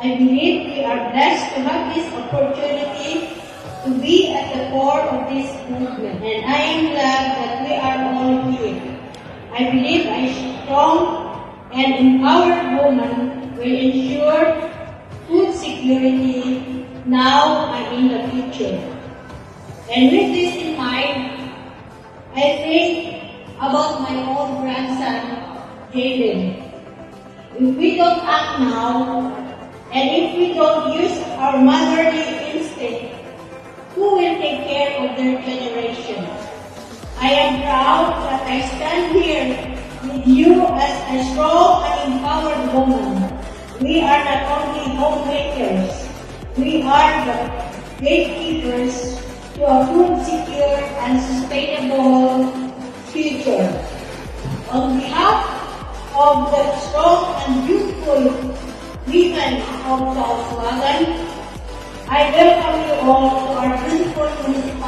I believe we are blessed to have this opportunity to be at the core of this movement, and I am glad that we are all here. I believe a strong and empowered woman will ensure food security now and in the future. And with this in mind, I think about my own grandson, Jaden. If we don't act now, and if we don't use our motherly instinct, who will take care of their generation? I am proud that I stand here with you as a strong and empowered woman. We are not only homemakers, we are the gatekeepers to a food secure and sustainable future. On behalf of the strong and beautiful women of Kauswagan, I welcome you all to our beautiful municipality.